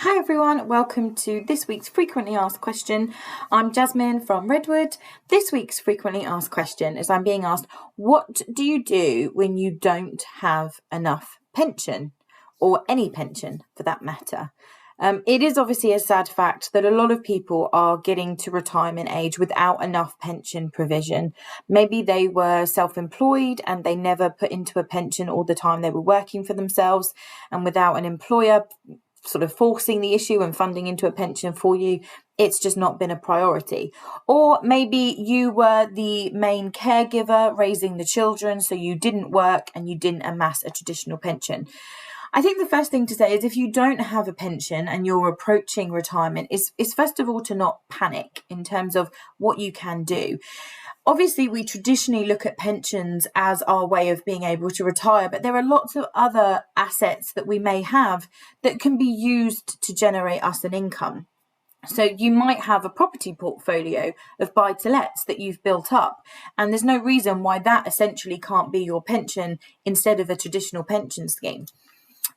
Hi everyone, welcome to this week's frequently asked question. I'm Jasmine from Redwood. This week's frequently asked question is I'm being asked, what do you do when you don't have enough pension, or any pension for that matter? It is obviously a sad fact that a lot of people are getting to retirement age without enough pension provision. Maybe they were self-employed and they never put into a pension all the time they were working for themselves, and without an employer sort of forcing the issue and funding into a pension for you, it's just not been a priority. Or maybe you were the main caregiver raising the children, so you didn't work and you didn't amass a traditional pension. I think the first thing to say is if you don't have a pension and you're approaching retirement is first of all to not panic in terms of what you can do. Obviously, we traditionally look at pensions as our way of being able to retire, but there are lots of other assets that we may have that can be used to generate us an income. So you might have a property portfolio of buy-to-lets that you've built up, and there's no reason why that essentially can't be your pension instead of a traditional pension scheme.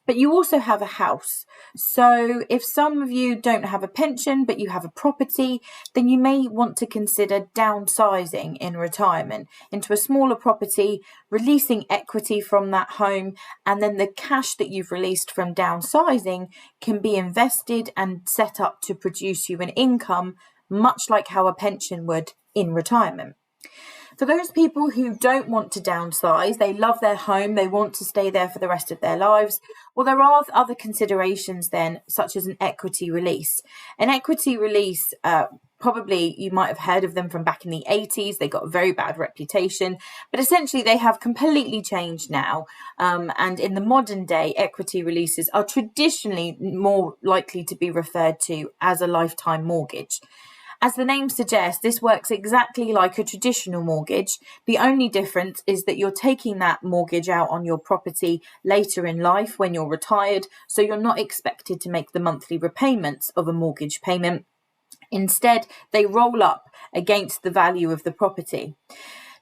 But you also have a house. So if some of you don't have a pension, but you have a property, then you may want to consider downsizing in retirement into a smaller property, releasing equity from that home, and then the cash that you've released from downsizing can be invested and set up to produce you an income, much like how a pension would in retirement. For those people who don't want to downsize, they love their home, they want to stay there for the rest of their lives, well, there are other considerations then, such as an equity release. An equity release, probably you might have heard of them from back in the 80s. They got a very bad reputation, but essentially they have completely changed now. And in the modern day, equity releases are traditionally more likely to be referred to as a lifetime mortgage. As the name suggests, this works exactly like a traditional mortgage. The only difference is that you're taking that mortgage out on your property later in life when you're retired, so you're not expected to make the monthly repayments of a mortgage payment. Instead, they roll up against the value of the property.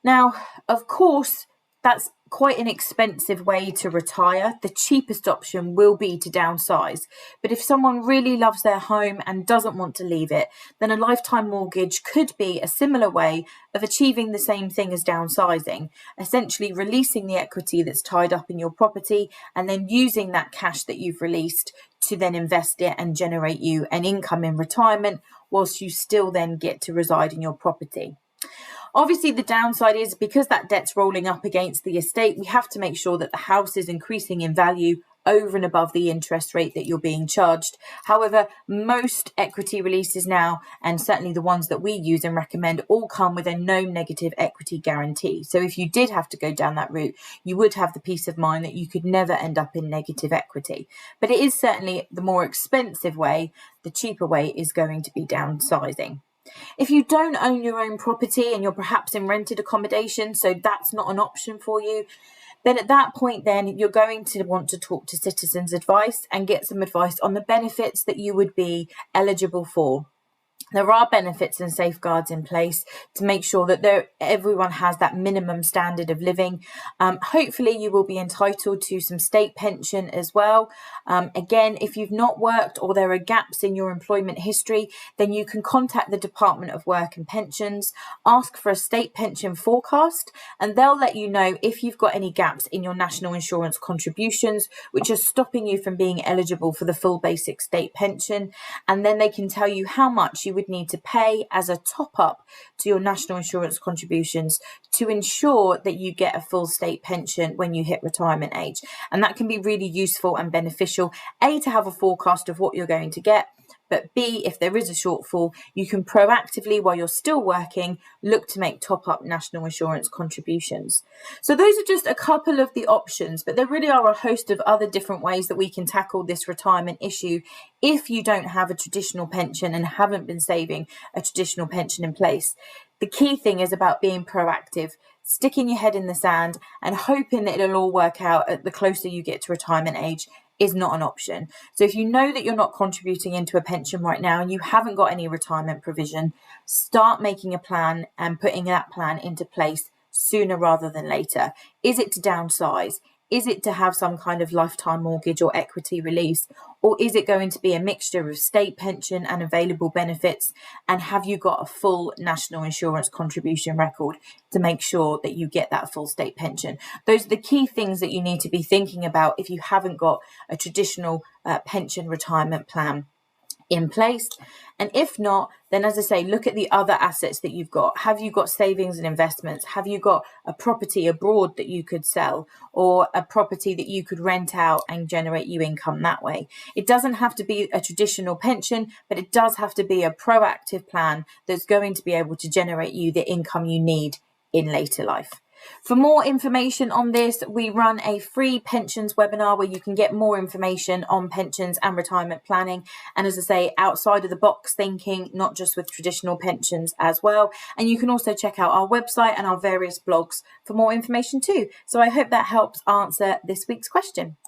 Now, of course, that's quite an expensive way to retire. The cheapest option will be to downsize. But if someone really loves their home and doesn't want to leave it, then a lifetime mortgage could be a similar way of achieving the same thing as downsizing, essentially releasing the equity that's tied up in your property and then using that cash that you've released to then invest it and generate you an income in retirement, whilst you still then get to reside in your property. Obviously, the downside is because that debt's rolling up against the estate, we have to make sure that the house is increasing in value over and above the interest rate that you're being charged. However, most equity releases now, and certainly the ones that we use and recommend, all come with a no negative equity guarantee. So if you did have to go down that route, you would have the peace of mind that you could never end up in negative equity. But it is certainly the more expensive way. The cheaper way is going to be downsizing. If you don't own your own property and you're perhaps in rented accommodation, so that's not an option for you, then at that point then you're going to want to talk to Citizens Advice and get some advice on the benefits that you would be eligible for. There are benefits and safeguards in place to make sure that everyone has that minimum standard of living. Hopefully you will be entitled to some state pension as well. Again, if you've not worked or there are gaps in your employment history, then you can contact the Department of Work and Pensions, ask for a state pension forecast, and they'll let you know if you've got any gaps in your national insurance contributions, which are stopping you from being eligible for the full basic state pension. And then they can tell you how much you would need to pay as a top up to your national insurance contributions to ensure that you get a full state pension when you hit retirement age. And that can be really useful and beneficial, A, to have a forecast of what you're going to get, but B, if there is a shortfall, you can proactively, while you're still working, look to make top-up national insurance contributions. So those are just a couple of the options, but there really are a host of other different ways that we can tackle this retirement issue if you don't have a traditional pension and haven't been saving a traditional pension in place. The key thing is about being proactive, sticking your head in the sand and hoping that it'll all work out at the closer you get to retirement age is not an option. So if you know that you're not contributing into a pension right now and you haven't got any retirement provision, start making a plan and putting that plan into place sooner rather than later. Is it to downsize? Is it to have some kind of lifetime mortgage or equity release? Or is it going to be a mixture of state pension and available benefits? And have you got a full national insurance contribution record to make sure that you get that full state pension? Those are the key things that you need to be thinking about if you haven't got a traditional pension retirement plan in place. And if not, then as I say, look at the other assets that you've got. Have you got savings and investments? Have you got a property abroad that you could sell, or a property that you could rent out and generate you income that way? It doesn't have to be a traditional pension, but it does have to be a proactive plan that's going to be able to generate you the income you need in later life. For more information on this, we run a free pensions webinar where you can get more information on pensions and retirement planning. And as I say, outside of the box thinking, not just with traditional pensions as well. And you can also check out our website and our various blogs for more information too. So I hope that helps answer this week's question.